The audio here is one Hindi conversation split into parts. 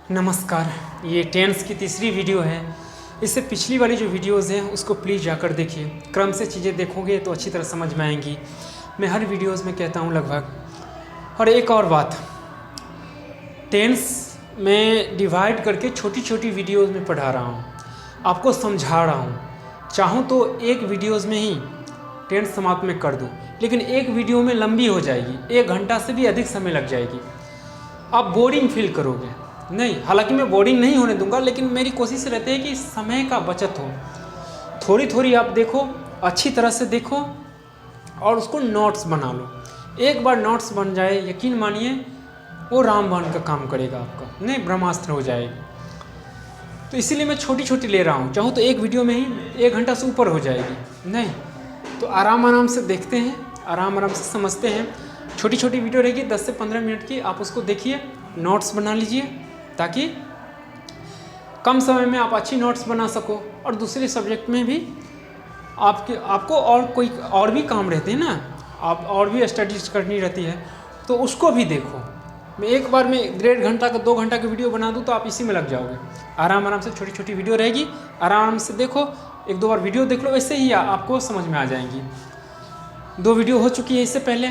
नमस्कार। ये टेंस की तीसरी वीडियो है। इससे पिछली वाली जो वीडियोज़ हैं उसको प्लीज़ जाकर देखिए। क्रम से चीज़ें देखोगे तो अच्छी तरह समझ में आएंगी। मैं हर वीडियोज़ में कहता हूँ लगभग। और एक और बात, टेंस में डिवाइड करके छोटी छोटी वीडियोज़ में पढ़ा रहा हूँ, आपको समझा रहा हूँ। चाहूँ तो एक वीडियोज़ में ही टेंस समाप्त में कर दूँ, लेकिन एक वीडियो में लंबी हो जाएगी, 1 घंटा से भी अधिक समय लग जाएगी, आप बोरिंग फील करोगे। नहीं, हालांकि मैं बोरिंग नहीं होने दूंगा, लेकिन मेरी कोशिश रहती है कि समय का बचत हो। थोड़ी थोड़ी आप देखो, अच्छी तरह से देखो और उसको नोट्स बना लो। एक बार नोट्स बन जाए, यकीन मानिए वो रामबाण का काम करेगा आपका, नहीं ब्रह्मास्त्र हो जाएगी। तो इसीलिए मैं छोटी छोटी ले रहा हूँ। चाहूँ तो एक वीडियो में ही 1 घंटा से ऊपर हो जाएगी। नहीं तो आराम आराम से देखते हैं, आराम आराम से समझते हैं। छोटी छोटी वीडियो रहेगी 10 से 15 मिनट की, आप उसको देखिए, नोट्स बना लीजिए ताकि कम समय में आप अच्छी नोट्स बना सको। और दूसरे सब्जेक्ट में भी आपको और कोई और भी काम रहते हैं ना, आप और भी स्टडीज करनी रहती है, तो उसको भी देखो। मैं एक बार में 1.5 घंटा का 2 घंटा की वीडियो बना दूँ तो आप इसी में लग जाओगे। आराम आराम से छोटी छोटी वीडियो रहेगी, आराम से देखो, 1-2 बार वीडियो देख लो, वैसे ही आपको समझ में आ जाएंगी। 2 वीडियो हो चुकी है इससे पहले।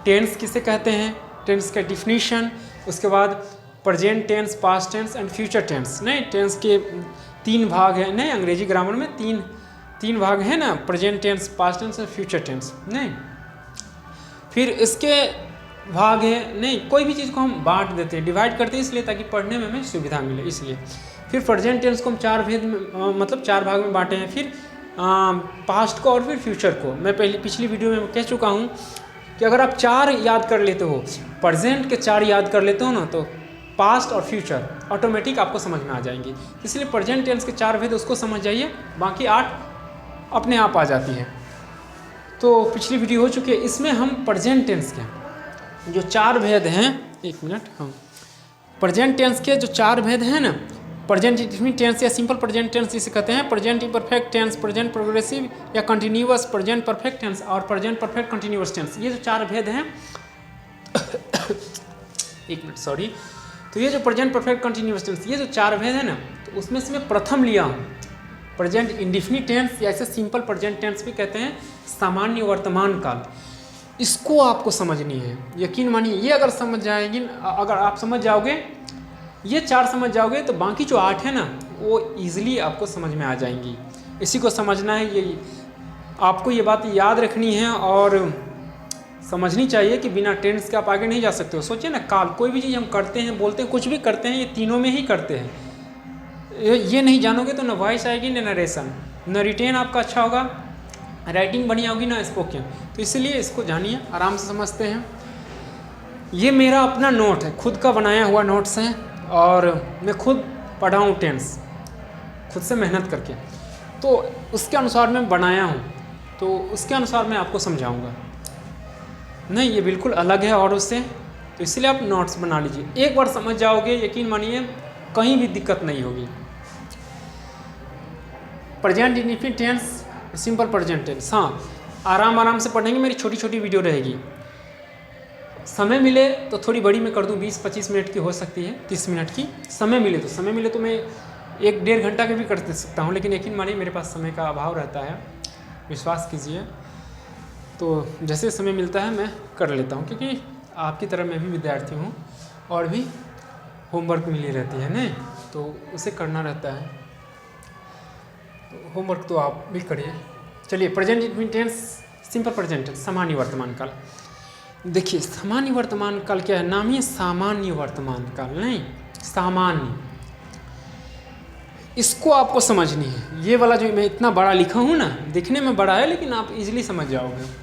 टेंस किसे कहते हैं, टेंस का डिफिनीशन, उसके बाद present tense, past tense and future tense. नहीं, टेंस के 3 भाग हैं। नहीं, अंग्रेजी ग्रामर में तीन भाग हैं ना, प्रेजेंट टेंस, पास्ट टेंस और फ्यूचर टेंस। नहीं, फिर इसके भाग है, नहीं कोई भी चीज़ को हम बांट देते हैं, डिवाइड करते हैं, इसलिए ताकि पढ़ने में हमें सुविधा मिले, इसलिए। फिर प्रेजेंट टेंस को हम 4 भेद में, मतलब 4 भाग में बांटे हैं। फिर पास्ट को और फिर फ्यूचर को। मैं पिछली वीडियो में कह चुका हूँ कि अगर आप 4 याद कर लेते हो, प्रेजेंट के 4 याद कर लेते हो ना, तो पास्ट और फ्यूचर ऑटोमेटिक आपको समझ में आ जाएंगी। इसलिए प्रेजेंट टेंस के 4 भेद उसको समझ जाइए, बाकी 8 अपने आप आ जाती हैं। तो पिछली वीडियो हो चुकी है, इसमें हम प्रेजेंट टेंस के जो 4 भेद हैं, 1 मिनट, हाँ, प्रेजेंट टेंस के जो 4 भेद हैं ना, प्रेजेंट इंडेफिनिट टेंस या सिंपल प्रेजेंट टेंस जिसे कहते हैं, present imperfect tense, present progressive या कंटिन्यूअस, प्रेजेंट परफेक्ट टेंस और प्रेजेंट परफेक्ट कंटिन्यूअस टेंस, ये जो 4 भेद हैं 1 मिनट, सॉरी। तो ये जो प्रेजेंट परफेक्ट कंटिन्यूअस टेंस, ये जो 4 भेद है ना, तो उसमें से मैं प्रथम लिया हूँ प्रेजेंट इंडेफिनिट टेंस, या इसे सिंपल प्रेजेंट टेंस भी कहते हैं, सामान्य वर्तमान काल। इसको आपको समझनी है, यकीन मानिए। ये अगर समझ जाएगी, अगर आप समझ जाओगे, ये 4 समझ जाओगे, तो बाकी जो 8 है ना, वो ईजिली आपको समझ में आ जाएंगी। इसी को समझना है, ये आपको ये बात याद रखनी है और समझनी चाहिए कि बिना टेंस के आप आगे नहीं जा सकते हो। सोचिए ना, काल, कोई भी चीज़ हम करते हैं, बोलते हैं, कुछ भी करते हैं, ये तीनों में ही करते हैं। ये नहीं जानोगे तो ना वॉइस आएगी, ना नरेशन, ना रिटेन आपका अच्छा होगा, राइटिंग बढ़िया होगी, ना स्पोकन। तो इसलिए इसको जानिए, आराम से समझते हैं। ये मेरा अपना नोट है, खुद का बनाया हुआ नोट्स है, और मैं खुद पढ़ा हूँ टेंस, खुद से मेहनत करके, तो उसके अनुसार मैं बनाया हूँ, तो उसके अनुसार मैं आपको समझाऊँगा। नहीं, ये बिल्कुल अलग है और उससे, तो इसलिए आप नोट्स बना लीजिए। एक बार समझ जाओगे, यकीन मानिए कहीं भी दिक्कत नहीं होगी। Present indefinite tense, simple present tense, हाँ, आराम से पढ़ेंगे। मेरी छोटी छोटी वीडियो रहेगी, समय मिले तो थोड़ी बड़ी मैं कर दूँ, 20-25 मिनट की हो सकती है, 30 मिनट की। समय मिले तो मैं 1-1.5 घंटा की भी कर सकता हूँ, लेकिन यकीन मानिए मेरे पास समय का अभाव रहता है, विश्वास कीजिए। तो जैसे समय मिलता है मैं कर लेता हूँ, क्योंकि आपकी तरह मैं भी विद्यार्थी हूँ और भी होमवर्क मिली रहती है, नहीं तो उसे करना रहता है। तो होमवर्क तो आप भी करिए। चलिए, present indefinite tense, simple present tense, सामान्य वर्तमान काल। देखिए, सामान्य वर्तमान काल क्या है, नाम ही सामान्य वर्तमान काल, नहीं सामान्य। इसको आपको समझनी है। ये वाला जो मैं इतना बड़ा लिखा हूँ ना, दिखने में बड़ा है, लेकिन आप इजीली समझ जाओगे।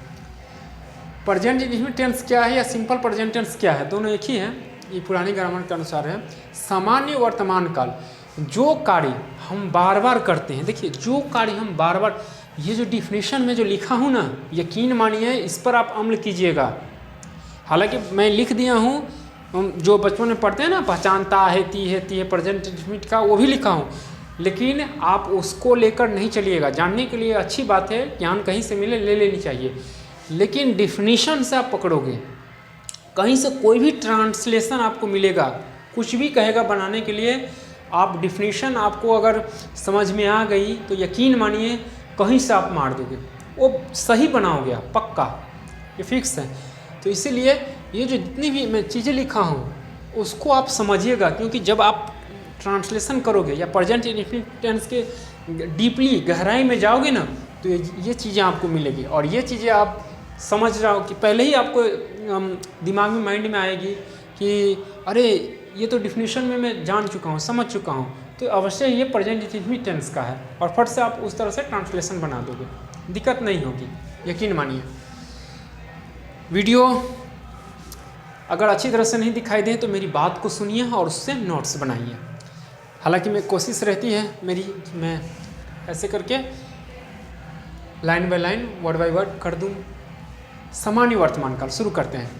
प्रेजेंट इंडेफिनिट टेंस क्या है या सिंपल प्रेजेंट टेंस क्या है, दोनों एक ही है। ये पुरानी ग्रामर के अनुसार है। सामान्य वर्तमान काल, जो कार्य हम बार बार करते हैं, देखिए जो कार्य हम बार बार, ये जो डिफिनेशन में जो लिखा हूँ ना, यकीन मानिए इस पर आप अमल कीजिएगा। हालांकि मैं लिख दिया हूँ, जो बचपन में पढ़ते हैं ना, पहचानता है, ती है प्रेजेंट इंडेफिनिट का, वो भी लिखा हूँ, लेकिन आप उसको लेकर नहीं चलिएगा। जानने के लिए अच्छी बात है, ज्ञान कहीं से मिले ले लेनी चाहिए, लेकिन डिफिनीशन से आप पकड़ोगे। कहीं से कोई भी ट्रांसलेशन आपको मिलेगा, कुछ भी कहेगा बनाने के लिए। आप डिफिनीशन आपको अगर समझ में आ गई तो यकीन मानिए कहीं से आप मार दोगे, वो सही बनाओगे आप, पक्का, ये फिक्स है। तो इसीलिए ये जो जितनी भी मैं चीज़ें लिखा हूँ उसको आप समझिएगा, क्योंकि जब आप ट्रांसलेशन करोगे या प्रेजेंट इंडेफिनिट टेंस के डीपली गहराई में जाओगे ना, तो ये चीज़ें आपको मिलेगी। और ये चीज़ें आप समझ रहा हो कि पहले ही आपको दिमाग में, माइंड में आएगी कि अरे ये तो डिफिनीशन में मैं जान चुका हूँ, समझ चुका हूँ, तो अवश्य ये प्रेजेंट इंडेफिनिट टेंस का है, और फट से आप उस तरह से ट्रांसलेशन बना दोगे, दिक्कत नहीं होगी, यकीन मानिए। वीडियो अगर अच्छी तरह से नहीं दिखाई दे तो मेरी बात को सुनिए और उससे नोट्स बनाइए। हालांकि मैं कोशिश रहती है मेरी, मैं ऐसे करके line by line, word by word कर दूँ। सामान्य वर्तमान काल शुरू करते हैं।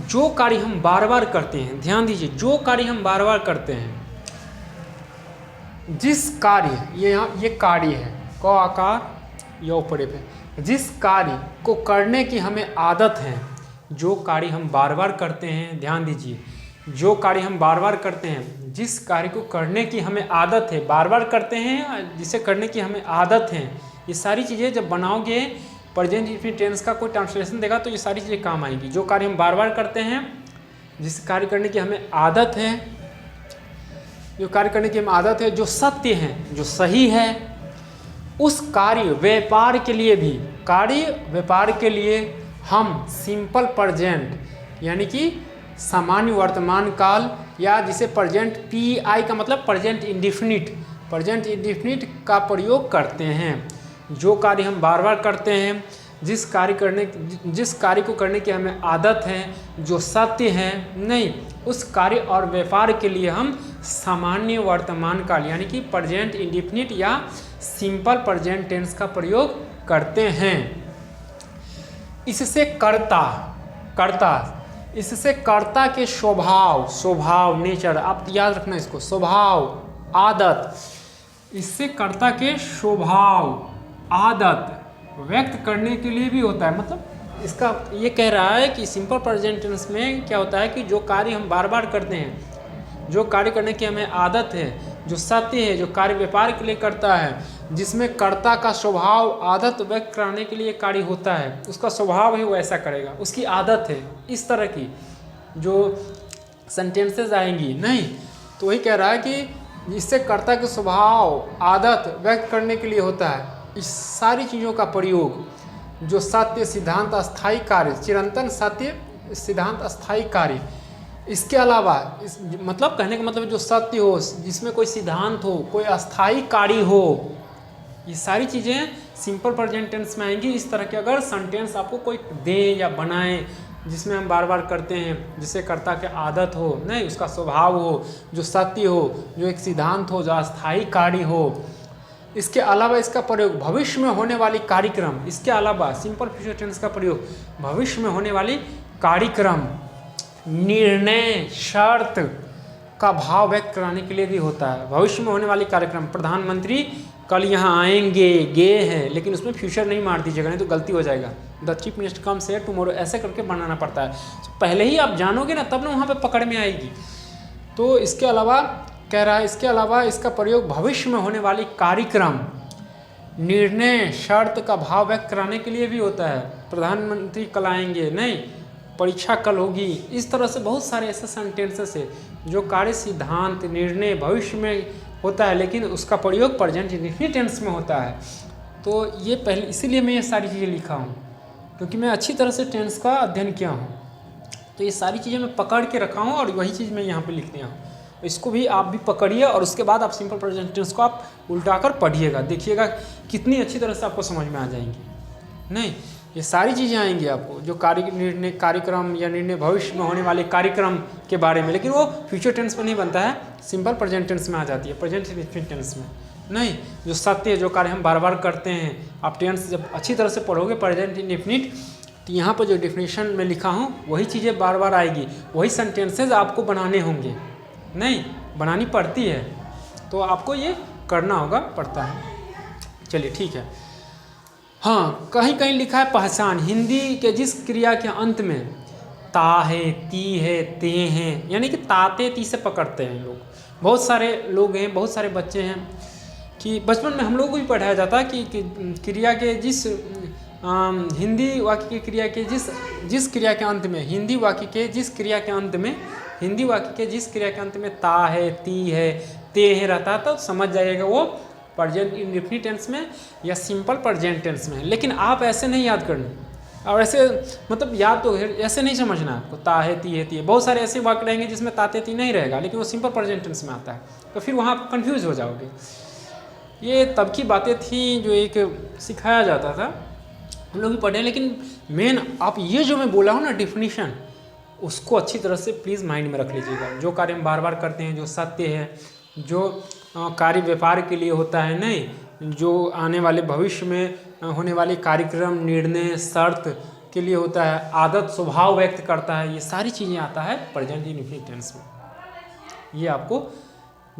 जो कार्य हम बार बार करते हैं, ध्यान दीजिए, जो कार्य हम बार बार करते हैं, जिस कार्य, ये यहाँ ये कार्य है, क आकार या ऊपर पे, जिस कार्य को करने की हमें आदत है, जो कार्य हम बार बार करते हैं, ध्यान दीजिए, जो कार्य हम बार बार करते हैं, जिस कार्य को करने की हमें आदत है, बार बार करते हैं, जिसे करने की हमें आदत है, ये सारी चीज़ें जब बनाओगे, प्रेजेंट इंडेफिनिट टेंस का कोई ट्रांसलेशन देगा तो ये सारी चीज़ें काम आएंगी। जो कार्य हम बार बार करते हैं, जिस कार्य करने की हमें आदत है, जो कार्य करने की हमें आदत है, जो सत्य है, जो सही है, उस कार्य व्यापार के लिए भी, कार्य व्यापार के लिए हम सिंपल प्रेजेंट यानी कि सामान्य वर्तमान काल, या जिसे प्रेजेंट PI का मतलब प्रेजेंट इंडेफिनिट का प्रयोग करते हैं। जो कार्य हम बार बार करते हैं, जिस कार्य को करने की हमें आदत है, जो सत्य है, नहीं, उस कार्य और व्यापार के लिए हम सामान्य वर्तमान काल यानी कि प्रेजेंट इंडेफिनिट या सिंपल प्रेजेंट टेंस का प्रयोग करते हैं। इससे कर्ता के स्वभाव नेचर, आप याद रखना इसको, स्वभाव, आदत, इससे कर्ता के स्वभाव, आदत व्यक्त करने के लिए भी होता है। मतलब इसका ये कह रहा है कि सिंपल प्रेजेंट टेंस में क्या होता है कि जो कार्य हम बार बार करते हैं, जो कार्य करने की हमें आदत है, जो सत्य है, जो कार्य व्यापार के लिए करता है, जिसमें कर्ता का स्वभाव, आदत व्यक्त कराने के लिए कार्य होता है, उसका स्वभाव है वो ऐसा करेगा, उसकी आदत है, इस तरह की जो सेंटेंसेस आएंगी, नहीं, तो वही कह रहा है कि इससे कर्ता के स्वभाव, आदत व्यक्त करने के लिए होता है। इस सारी चीज़ों का प्रयोग, जो सत्य, सिद्धांत, अस्थायी कार्य, चिरंतन सत्य, सिद्धांत, अस्थायी कार्य, इसके अलावा मतलब कहने का मतलब जो सत्य हो, जिसमें कोई सिद्धांत हो, कोई अस्थायी कार्य हो, ये सारी चीज़ें सिंपल प्रेजेंट टेंस में आएंगी। इस तरह के अगर सेंटेंस आपको कोई दे या बनाए, जिसमें हम बार बार करते हैं, जिसे कर्ता के आदत हो, नहीं, उसका स्वभाव हो, जो सत्य हो, जो एक सिद्धांत हो, जो अस्थायी कार्य हो, इसके अलावा इसका प्रयोग भविष्य में होने वाली कार्यक्रम, इसके अलावा सिंपल फ्यूचर टेंस का प्रयोग भविष्य में होने वाली कार्यक्रम, निर्णय, शर्त का भाव व्यक्त कराने के लिए भी होता है। भविष्य में होने वाली कार्यक्रम, प्रधानमंत्री कल यहाँ आएंगे, गे है, लेकिन उसमें फ्यूचर नहीं मार दीजिएगा, नहीं तो गलती हो जाएगा। The chief minister comes here tomorrow, ऐसे करके बनाना पड़ता है। तो पहले ही आप जानोगे ना, तब ना वहाँ पे पकड़ में आएगी। तो इसके अलावा कह रहा है, इसके अलावा इसका प्रयोग भविष्य में होने वाली कार्यक्रम, निर्णय, शर्त का भाव व्यक्त कराने के लिए भी होता है। प्रधानमंत्री कल आएंगे, नहीं, परीक्षा कल होगी। इस तरह से बहुत सारे ऐसे सेंटेंसेस है जो कार्य, सिद्धांत, निर्णय भविष्य में होता है, लेकिन उसका प्रयोग प्रेजेंट इंडेफिनिट टेंस में होता है। तो ये पहले, इसीलिए मैं ये सारी चीज़ें लिखा हूँ, क्योंकि मैं अच्छी तरह से टेंस का अध्ययन किया हूँ। तो ये सारी चीज़ें मैं पकड़ के रखा हूँ और वही चीज़ मैं यहाँ पे लिख दिया हूँ। इसको भी आप भी पकड़िए और उसके बाद आप सिंपल प्रेजेंट टेंस को आप उल्टा कर पढ़िएगा, देखिएगा कितनी अच्छी तरह से आपको समझ में आ जाएंगी। नहीं, ये सारी चीज़ें आएंगी आपको, जो निर्णय, कार्यक्रम या निर्णय भविष्य में होने वाले कार्यक्रम के बारे में, लेकिन वो फ्यूचर टेंस में नहीं बनता है, सिंपल प्रेजेंट टेंस में आ जाती है, प्रेजेंट इंडेफिनिट टेंस में नहीं। जो सत्य, जो कार्य हम बार बार करते हैं, आप टेंस जब अच्छी तरह से पढ़ोगे प्रेजेंट इंडेफिनिट, तो यहाँ पर जो डेफिनेशन में लिखा हूँ वही चीज़ें बार बार आएगी, वही सेंटेंसेज आपको बनाने होंगे, नहीं बनानी पड़ती है, तो आपको ये करना होगा, पड़ता है। चलिए ठीक है। हाँ, कहीं कहीं लिखा है पहचान, हिंदी के जिस क्रिया के अंत में ता है, ती है, ते हैं, यानी कि ताते ती से पकड़ते हैं लोग। बहुत सारे लोग हैं, बहुत सारे बच्चे हैं कि बचपन में हम लोग को भी पढ़ाया जाता है कि क्रिया के जिस हिंदी वाक्य की क्रिया के जिस क्रिया के अंत में हिंदी वाक्य के जिस क्रिया के अंत में हिंदी वाक्य के जिस क्रिया के अंत में ता है, ती है, ते है रहता है तो समझ जाइएगा वो प्रेजेंट इंडेफिनिट टेंस में या सिंपल प्रेजेंट टेंस में। लेकिन आप ऐसे नहीं याद करने, और ऐसे मतलब याद तो ऐसे नहीं समझना आपको, ता है, ती है, ती है। बहुत सारे ऐसे वाक्य रहेंगे जिसमें ताते ती नहीं रहेगा लेकिन वो सिंपल प्रेजेंट टेंस में आता है, तो फिर वहाँ आप कन्फ्यूज हो जाओगे। ये तब की बातें थी जो एक सिखाया जाता था, हम लोग भी पढ़े। लेकिन मेन आप ये जो मैं बोला हूँ ना डेफिनेशन, उसको अच्छी तरह से प्लीज़ माइंड में रख लीजिएगा। जो कार्य हम बार बार करते हैं, जो सत्य है, जो कार्य व्यापार के लिए होता है, नहीं जो आने वाले भविष्य में होने वाले कार्यक्रम, निर्णय, शर्त के लिए होता है, आदत, स्वभाव व्यक्त करता है, ये सारी चीज़ें आता है प्रेजेंट इंडेफिनिट टेंस में। ये आपको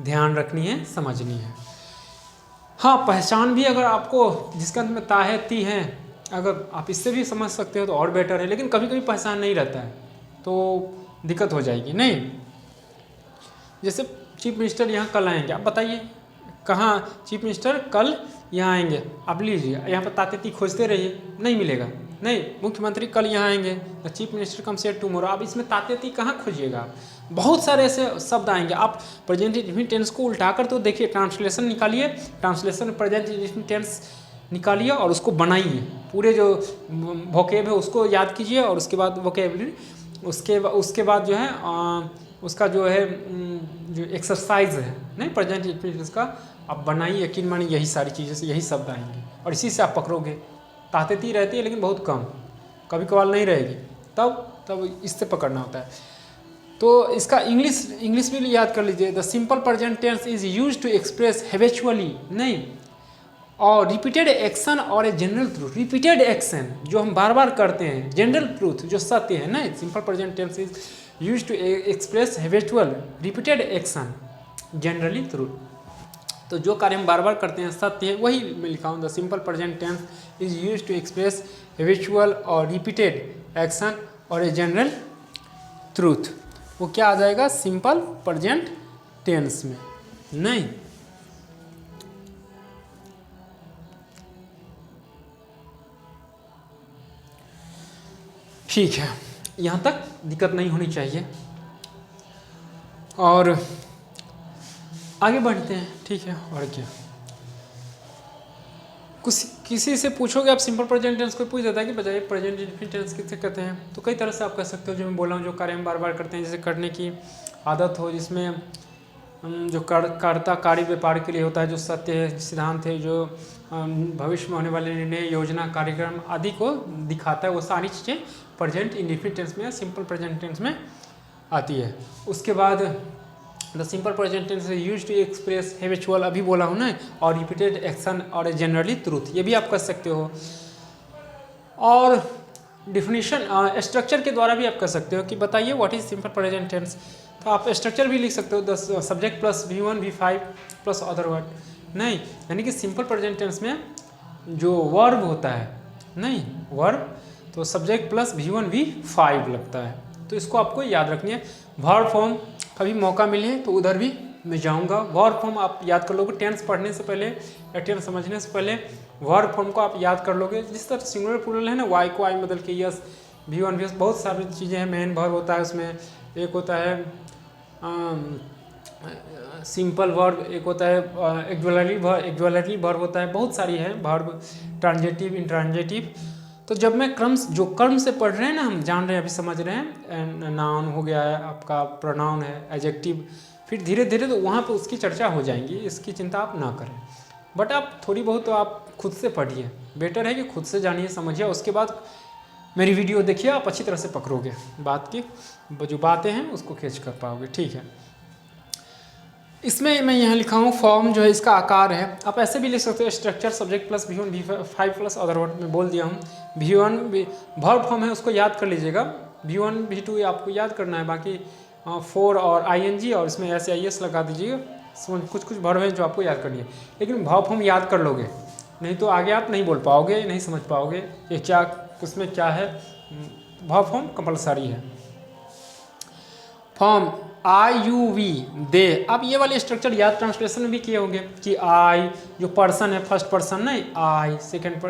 ध्यान रखनी है, समझनी है। हाँ, पहचान भी अगर आपको जिसके अंत में ता है, ती है, अगर आप इससे भी समझ सकते हो तो और बेटर है। लेकिन कभी कभी पहचान नहीं रहता है तो दिक्कत हो जाएगी। नहीं, जैसे चीफ मिनिस्टर यहाँ कल आएंगे, आप बताइए कहाँ चीफ मिनिस्टर कल यहाँ आएंगे, आप लीजिए यहाँ पर ताते ती खोजते रहिए, नहीं मिलेगा। नहीं, मुख्यमंत्री कल यहाँ आएंगे, द चीफ मिनिस्टर कम से टुमारो, आप इसमें ताते ती कहाँ खोजिएगा आप? बहुत सारे ऐसे शब्द आएंगे। आप प्रेजेंट इंडेफिनिट टेंस को उल्टाकर तो देखिए, ट्रांसलेशन निकालिए, ट्रांसलेशन प्रेजेंट इंडेफिनिट टेंस निकालिए और उसको बनाइए। पूरे जो वोकेब है उसको याद कीजिए और उसके बाद वोकेबलरी, उसके बाद जो है उसका जो है जो एक्सरसाइज है नहीं प्रेजेंट इंडेफिनिट टेंस का, आप बनाइए। यकीन मानिए यही सारी चीज़ें से यही शब्द आएंगे और इसी से आप पकड़ोगे। ताते ती रहती है लेकिन बहुत कम, कभी कभार नहीं रहेगी, तब इससे पकड़ना होता है। तो इसका इंग्लिश भी याद कर लीजिए। The simple present tense is use to express habitually, नहीं, और रिपीटेड एक्शन और a general truth. Repeated action जो हम बार बार करते हैं, जनरल ट्रूथ जो सत्य है ना, simple present tense is use to express habitual repeated action generally truth. तो जो कार्य हम बार बार करते हैं सत्य है, वही मैं लिखा हूँ। The simple present tense is use to express habitual और रिपीटेड एक्शन और ए जनरल ट्रूथ। वो क्या आ जाएगा सिंपल प्रेजेंट टेंस में, नहीं। ठीक है, यहाँ तक दिक्कत नहीं होनी चाहिए और आगे बढ़ते हैं। ठीक है, और क्या कुछ किसी से पूछोगे आप सिंपल प्रेजेंट टेंस को पूछ देता है कि बजाय प्रेजेंट इंडेफिनिट टेंस किससे कहते हैं, तो कई तरह से आप कह सकते हो। जो मैं बोला हूँ, जो कार्य हम बार बार करते हैं, जैसे करने की आदत हो, जिसमें जो कर्ता कार्य व्यापार के लिए होता है, जो सत्य है, सिद्धांत है, जो भविष्य में होने वाले निर्णय, योजना, कार्यक्रम आदि को दिखाता है, वो सारी चीज़ें प्रेजेंट इंडेफिनिट टेंस में या सिंपल प्रेजेंट टेंस में आती है। उसके बाद the simple present tense is used to express habitual, अभी बोला हूँ ना, और रिपीटेड एक्शन और जनरली ट्रूथ, ये भी आप कर सकते हो। और डिफिनीशन स्ट्रक्चर के द्वारा भी आप कर सकते हो कि बताइए what is simple present tense, तो आप स्ट्रक्चर भी लिख सकते हो। The subject plus V1 V5 plus other word, नहीं, यानी कि सिंपल प्रेजेंट टेंस में जो वर्ब होता है, नहीं वर्ब, तो सब्जेक्ट प्लस V1 V5 लगता है। तो इसको आपको याद रखनी है। वर्ब फॉर्म कभी मौका मिले तो उधर भी मैं जाऊंगा। वर्ब फॉर्म आप याद कर लोगे टेंस पढ़ने से पहले या टेंस समझने से पहले, वर्ब फॉर्म को आप याद कर लोगे। जिस तरह सिंगुलर प्लूरल है ना, वाई को आई बदल के यस, V1 V, बहुत सारी चीज़ें हैं। मेन वर्ब होता है उसमें, एक होता है सिंपल वर्ब, एक होता है एक्जुअलरी वर्ब होता है, बहुत सारी है वर्ब, ट्रांजेटिव, इंट्रांजेटिव। तो जब मैं कर्म से पढ़ रहे हैं ना, हम जान रहे हैं, अभी समझ रहे हैं, नाउन हो गया है आपका, प्रोनाउन है, एडजेक्टिव, फिर धीरे धीरे तो वहाँ पे उसकी चर्चा हो जाएंगी, इसकी चिंता आप ना करें। बट आप थोड़ी बहुत तो आप खुद से पढ़िए, बेटर है कि खुद से जानिए, समझिए, उसके बाद मेरी वीडियो देखिए, आप अच्छी तरह से पकड़ोगे बात की, जो बातें हैं उसको खींच कर पाओगे। ठीक है, इसमें मैं यहाँ लिखा हूँ फॉर्म जो है इसका आकार है, आप ऐसे भी लिख सकते हो structure subject plus V1 V5 plus other word में बोल दिया हूँ। V1 वर्ब फॉर्म है, उसको याद कर लीजिएगा। V1 V2 आपको याद करना है, बाकी 4 और ING और इसमें SIS लगा दीजिएगा। कुछ वर्ब हैं जो आपको याद करनी है, लेकिन वर्ब फॉर्म याद कर लोगे, नहीं तो आगे आप नहीं बोल पाओगे, नहीं समझ पाओगे ये क्या, उसमें क्या है। वर्ब फॉर्म कंपलसरी है। फॉर्म आई यू वी दे। अब ये वाले स्ट्रक्चर याद ट्रांसलेशन में भी किए होंगे कि आई जो पर्सन है फर्स्ट पर्सन नहीं, I second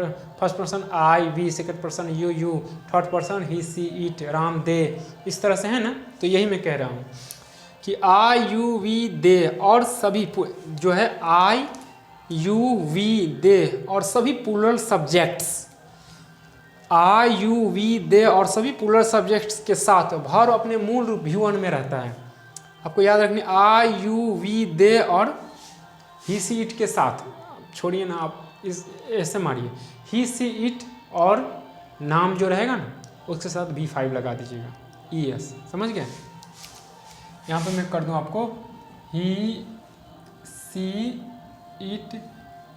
first person I, we second person you third person he she it, Ram they, इस तरह से है ना। तो यही मैं कह रहा हूँ कि आई यू वी दे और सभी जो है आई यू वी दे और सभी plural subjects, I you we they और सभी प्लूरल सब्जेक्ट्स के साथ वर्ब अपने मूल रूप V1 में रहता है। आपको याद रखनी आई यू वी दे और ही सी इट के साथ, छोड़िए ना आप इस ऐसे मारिए ही सी इट और नाम जो रहेगा ना उसके साथ V5 लगा दीजिएगा, ES, समझ गए। यहाँ पे मैं कर दूँ आपको ही सी इट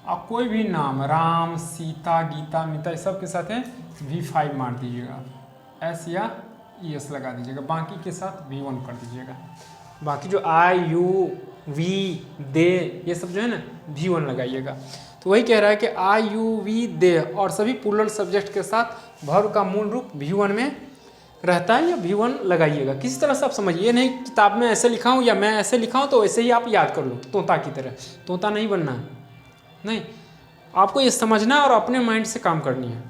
और कोई भी नाम राम सीता गीता मिता इस सब के साथ है V5 मार दीजिएगा, S या ES लगा दीजिएगा, बाकी के साथ V1 कर दीजिएगा। बाकी जो आई यू वी दे ये सब जो है ना V1 लगाइएगा। तो वही कह रहा है कि आई यू वी दे और सभी प्लूरल सब्जेक्ट के साथ वर्ब का मूल रूप V1 में रहता है या V1 लगाइएगा। किसी तरह से आप समझिए, नहीं किताब में ऐसे लिखा हूँ या मैं ऐसे लिखा हूँ तो ऐसे ही आप याद कर लो, तोता की तरह। तोता नहीं बनना है, नहीं, आपको ये समझना और अपने माइंड से काम करनी है।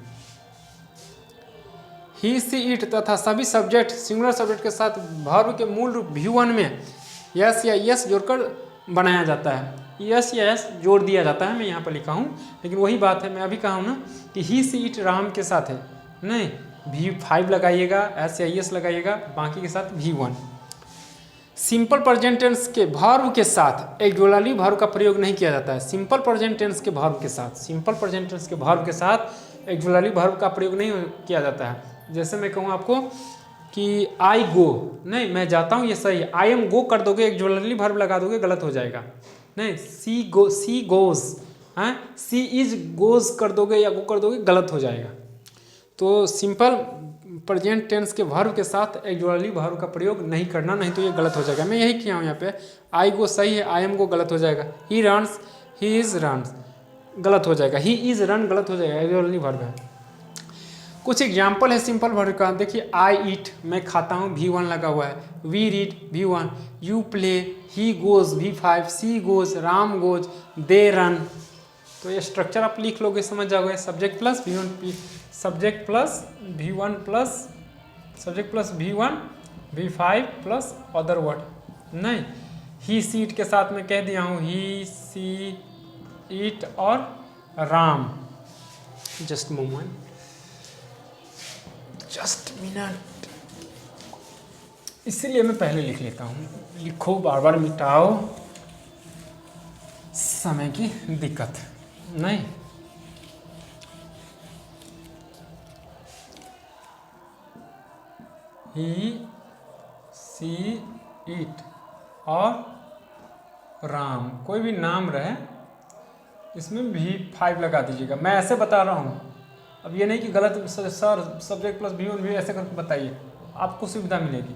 ही सी इट तथा सभी सब्जेक्ट सिंगुलर सब्जेक्ट के साथ वर्ब के मूल रूप V1 में यस या यस जोड़कर बनाया जाता है, यस या यस जोड़ दिया जाता है। मैं यहाँ पर लिखा हूँ, लेकिन वही बात है मैं अभी कहा हूँ ना कि ही सी इट राम के साथ है, नहीं V5 लगाइएगा, एस या यस लगाइएगा, बाकी के साथ V1। सिंपल प्रेजेंट टेंस के वर्ब के साथ एक्जुअली वर्ब का प्रयोग नहीं किया जाता है। सिंपल प्रेजेंट टेंस के वर्ब के साथ, सिंपल प्रेजेंट टेंस के वर्ब के साथ एक्जुअली वर्ब का प्रयोग नहीं किया जाता है। जैसे मैं कहूँ आपको कि आई गो, नहीं मैं जाता हूँ ये सही है, आई एम गो कर दोगे एक्जुअली वर्ब लगा दोगे गलत हो जाएगा। नहीं सी गोज, हाँ सी इज गोज कर दोगे या गो कर दोगे गलत हो जाएगा। तो सिंपल प्रेजेंट टेंस के वर्ब के साथ एक्जुअली वर्ब का प्रयोग नहीं करना, नहीं तो ये गलत हो जाएगा। मैं यही किया हूँ यहाँ पे, आई गो सही है, आई एम गो गलत हो जाएगा, he runs he is runs गलत हो जाएगा, ही इज रन गलत हो जाएगा, एक्जुअली वर्ब है। कुछ एग्जाम्पल है सिंपल वर्ब का, देखिए आई ईट मैं खाता हूँ V1 लगा हुआ है, we read V1, you play, he goes V5, she goes, Ram goes, they run. तो ये स्ट्रक्चर आप लिख लोगे समझ जाओगे, subject plus V1 subject plus V1 plus subject plus V1 V5 plus other word. नहीं ही सी इट के साथ मैं कह दिया हूँ ही सी इट और Ram. Just moment, just minute, इसीलिए मैं पहले लिख लेता हूँ, लिखो बार बार मिटाओ, समय की दिक्कत नहीं। ही सी इट और राम, कोई भी नाम रहे इसमें V5 लगा दीजिएगा। मैं ऐसे बता रहा हूँ, अब ये नहीं कि गलत सर सब्जेक्ट प्लस V1 भी ऐसे करके बताइए, आपको सुविधा मिलेगी।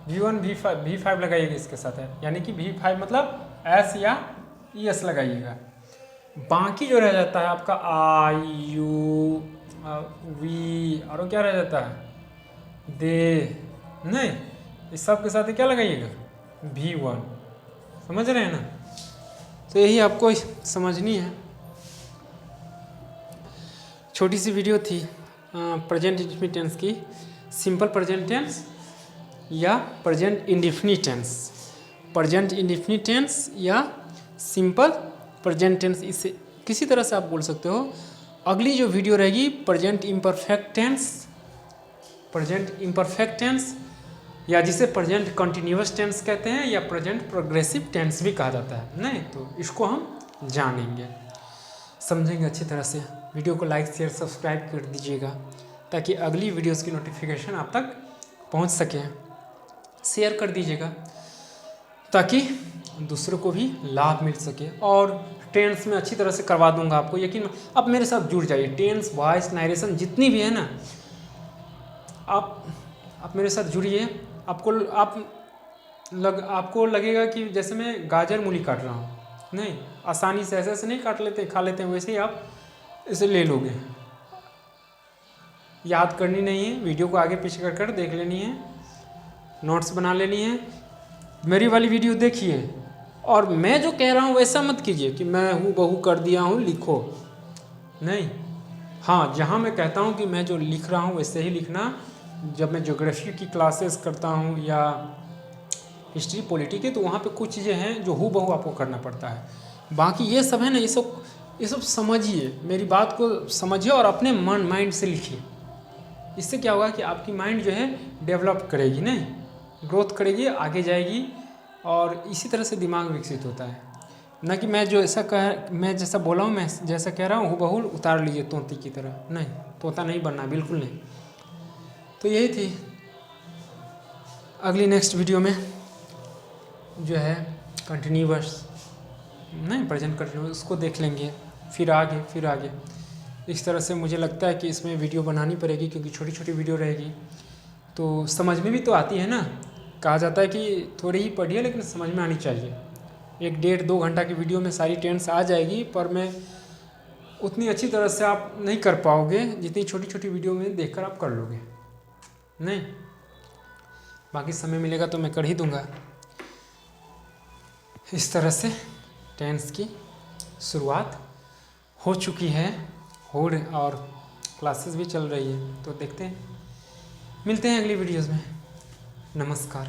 V1 V5 लगाइएगा इसके साथ है, यानी कि V5 मतलब S या ES लगाइएगा। बाकी जो रह जाता है आपका आई यू वी और क्या रह जाता है दे, नहीं इस सब के साथ क्या लगाइएगा V1, समझ रहे हैं ना। तो यही आपको समझनी है, छोटी सी वीडियो थी प्रेजेंट इंडेफिनिट टेंस की, सिंपल प्रेजेंट टेंस या present indefinite tense, present indefinite tense या सिंपल प्रेजेंट टेंस, इसे किसी तरह से आप बोल सकते हो। अगली जो वीडियो रहेगी present imperfect tense, present imperfect tense या जिसे प्रेजेंट कंटिन्यूअस टेंस कहते हैं या प्रेजेंट प्रोग्रेसिव टेंस भी कहा जाता है। नहीं तो इसको हम जानेंगे, समझेंगे अच्छी तरह से। वीडियो को लाइक शेयर सब्सक्राइब कर दीजिएगा ताकि अगली वीडियोस की नोटिफिकेशन आप तक पहुंच सके। शेयर कर दीजिएगा ताकि दूसरों को भी लाभ मिल सके, और टेंस में अच्छी तरह से करवा दूंगा आपको, यकीन। अब मेरे साथ जुड़ जाइए, टेंस वॉइस नरेशन जितनी भी है ना, आप मेरे साथ जुड़िए। आपको लगेगा कि जैसे मैं गाजर मूली काट रहा हूँ, नहीं आसानी से ऐसे नहीं काट लेते खा लेते हैं, वैसे ही आप इसे ले लोगे। याद करनी नहीं है, वीडियो को आगे पीछे कर देख लेनी है, नोट्स बना लेनी है, मेरी वाली वीडियो देखिए और मैं जो कह रहा हूँ वैसा मत कीजिए कि मैं हूँ बहू कर दिया हूँ लिखो, नहीं। हाँ, जहाँ मैं कहता हूँ कि मैं जो लिख रहा हूँ वैसे ही लिखना। जब मैं ज्योग्राफी की क्लासेस करता हूँ या हिस्ट्री पॉलिटी के, तो वहाँ पे कुछ चीज़ें हैं जो हूबहू आपको करना पड़ता है। बाकी ये सब है ना, ये सब समझिए, मेरी बात को समझिए और अपने माइंड से लिखिए। इससे क्या होगा कि आपकी माइंड जो है डेवलप करेगी, नहीं ग्रोथ करेगी, आगे जाएगी, और इसी तरह से दिमाग विकसित होता है। न कि मैं जैसा बोला हूँ, मैं जैसा कह रहा हूँ हूबहू उतार लीजिए तोते की तरह, नहीं, तोता नहीं बनना, बिल्कुल नहीं। तो यही थी। अगली नेक्स्ट वीडियो में जो है कंटिन्यूअस नहीं, प्रेजेंट कंटिन्यूअस, उसको देख लेंगे, फिर आगे। इस तरह से मुझे लगता है कि इसमें वीडियो बनानी पड़ेगी, क्योंकि छोटी छोटी वीडियो रहेगी तो समझ में भी तो आती है ना। कहा जाता है कि थोड़ी ही पढ़िए लेकिन समझ में आनी चाहिए। 1-1.5-2 घंटा की वीडियो में सारी टेंस आ जाएगी, पर मैं उतनी अच्छी तरह से आप नहीं कर पाओगे जितनी छोटी छोटी वीडियो में देखकर आप कर लोगे, नहीं। बाकी समय मिलेगा तो मैं कर ही दूंगा। इस तरह से टेंस की शुरुआत हो चुकी है, और क्लासेस भी चल रही है, तो देखते हैं, मिलते हैं अगली वीडियोज़ में। नमस्कार।